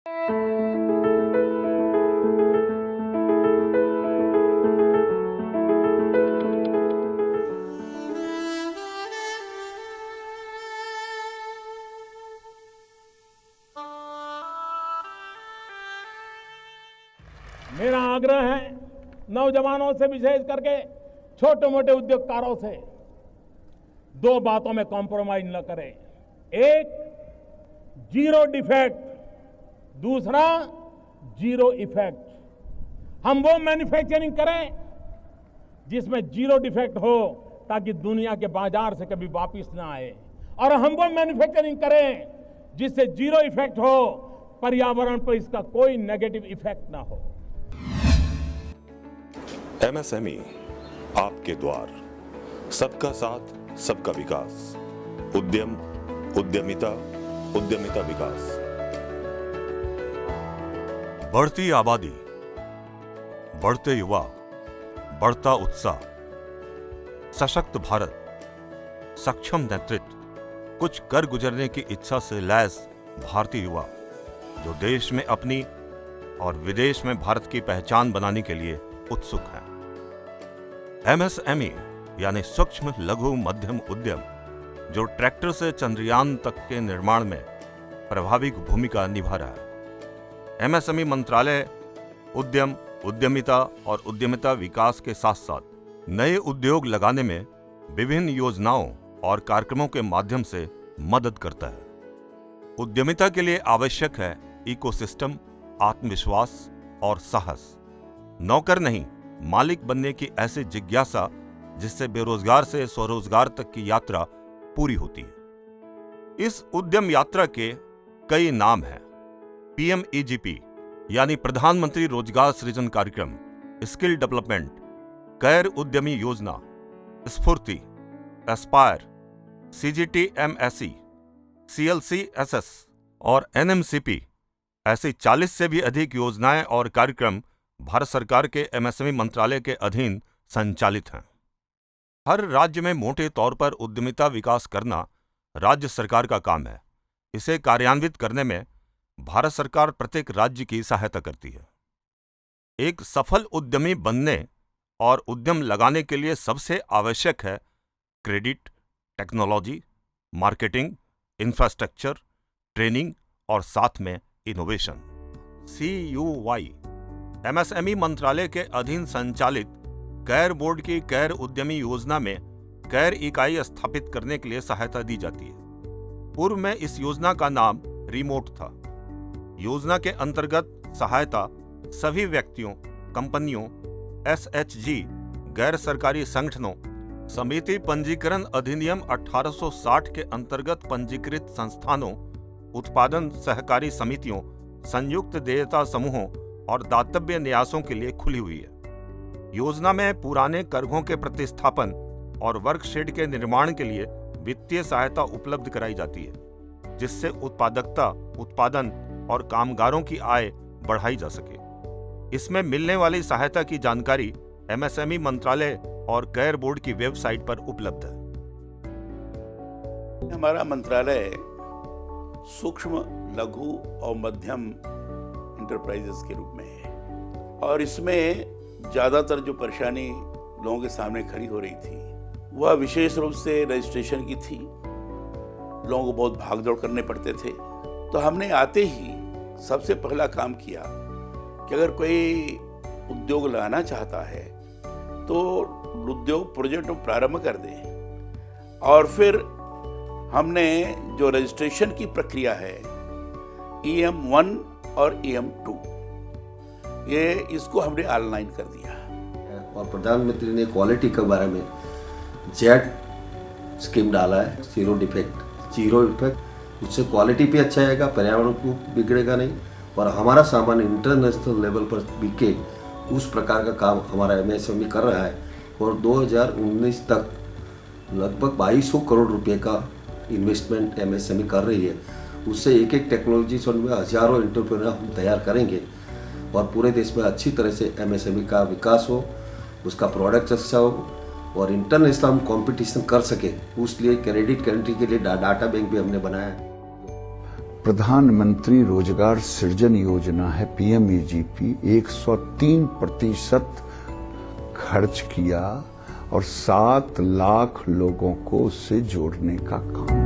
मेरा आग्रह है नौजवानों से, विशेष करके छोटे मोटे उद्योगकारों से, दो बातों में कॉम्प्रोमाइज न करें। एक, जीरो डिफेक्ट, दूसरा जीरो इफेक्ट। हम वो मैन्युफैक्चरिंग करें जिसमें जीरो डिफेक्ट हो, ताकि दुनिया के बाजार से कभी वापस ना आए, और हम वो मैन्युफैक्चरिंग करें जिससे जीरो इफेक्ट हो, पर्यावरण पर इसका कोई नेगेटिव इफेक्ट ना हो। एमएसएमई आपके द्वार, सबका साथ, सबका विकास, उद्यम, उद्यमिता, उद्यमिता विकास। बढ़ती आबादी, बढ़ते युवा, बढ़ता उत्साह, सशक्त भारत, सक्षम नेतृत्व, कुछ कर गुजरने की इच्छा से लैस भारतीय युवा, जो देश में अपनी और विदेश में भारत की पहचान बनाने के लिए उत्सुक है। एमएसएमई यानी सूक्ष्म लघु मध्यम उद्यम, जो ट्रैक्टर से चंद्रयान तक के निर्माण में प्रभावी भूमिका निभा रहा है। एमएसएमई मंत्रालय उद्यम, उद्यमिता और उद्यमिता विकास के साथ साथ नए उद्योग लगाने में विभिन्न योजनाओं और कार्यक्रमों के माध्यम से मदद करता है। उद्यमिता के लिए आवश्यक है इकोसिस्टम, आत्मविश्वास और साहस। नौकर नहीं, मालिक बनने की ऐसी जिज्ञासा जिससे बेरोजगार से स्वरोजगार तक की यात्रा पूरी होती है। इस उद्यम यात्रा के कई नाम हैं। पीएमईजीपी यानी प्रधानमंत्री रोजगार सृजन कार्यक्रम, स्किल डेवलपमेंट, गैर उद्यमी योजना, स्फूर्ति, एस्पायर, सीजीटीएमएसई, सीएलसीएसएस और एनएमसीपी, ऐसी 40 से भी अधिक योजनाएं और कार्यक्रम भारत सरकार के एमएसएमई मंत्रालय के अधीन संचालित हैं। हर राज्य में मोटे तौर पर उद्यमिता विकास करना राज्य सरकार का काम है। इसे कार्यान्वित करने में भारत सरकार प्रत्येक राज्य की सहायता करती है। एक सफल उद्यमी बनने और उद्यम लगाने के लिए सबसे आवश्यक है credit, technology, marketing, infrastructure, training और साथ में इनोवेशन। CUY एमएसएमई मंत्रालय के अधीन संचालित कैर बोर्ड की कैर उद्यमी योजना में कैर इकाई स्थापित करने के लिए सहायता दी जाती है। पूर्व में इस योजना का नाम रिमोट था। योजना के अंतर्गत सहायता सभी व्यक्तियों, कंपनियों, SHG, गैर सरकारी संगठनों, समिति पंजीकरण अधिनियम 1860 के अंतर्गत पंजीकृत संस्थानों, उत्पादन सहकारी समितियों, संयुक्त देयता समूहों और दातव्य न्यासों के लिए खुली हुई है। योजना में पुराने करघों के प्रतिस्थापन और वर्कशेड के निर्माण के लिए वित्तीय सहायता उपलब्ध कराई जाती है, जिससे उत्पादकता, उत्पादन और कामगारों की आय बढ़ाई जा सके। इसमें मिलने वाली सहायता की जानकारी एमएसएमई मंत्रालय और कैर बोर्ड की वेबसाइट पर उपलब्ध है। हमारा मंत्रालय सूक्ष्म, लघु और मध्यम इंटरप्राइजेस के रूप में है, और इसमें ज़्यादातर जो परेशानी लोगों के सामने खड़ी हो रही थी वह विशेष रूप से रजिस्ट्रेशन की थी। लोगों को बहुत भागदौड़ करने पड़ते थे। तो हमने आते ही सबसे पहला काम किया कि अगर कोई उद्योग लगाना चाहता है तो उद्योग प्रोजेक्ट प्रारंभ कर दें, और फिर हमने जो रजिस्ट्रेशन की प्रक्रिया है EM1 और EM2, ये इसको हमने ऑनलाइन कर दिया। और प्रधानमंत्री ने क्वालिटी के बारे में जेड स्कीम डाला है, जीरो डिफेक्ट, जीरो इफेक्ट। उससे क्वालिटी भी अच्छा आएगा, पर्यावरण को बिगड़ेगा नहीं, और हमारा सामान इंटरनेशनल लेवल पर बिके, उस प्रकार का काम हमारा एमएसएमई कर रहा है। और 2019 तक लगभग 2200 करोड़ रुपए का इन्वेस्टमेंट एमएसएमई कर रही है। उससे एक एक टेक्नोलॉजी में हजारों एंटरप्रेन्योर हम तैयार करेंगे, और पूरे देश में अच्छी तरह से एमएसएमई का विकास हो, उसका प्रोडक्ट अच्छा हो, और इंटरनेशनल हम कंपटीशन कर सके। उसलिए क्रेडिट गारंटी के लिए डाटा बैंक भी हमने बनाया है। प्रधानमंत्री रोजगार सृजन योजना है PMEGP 103% खर्च किया और 7 लाख लोगों को उससे जोड़ने का काम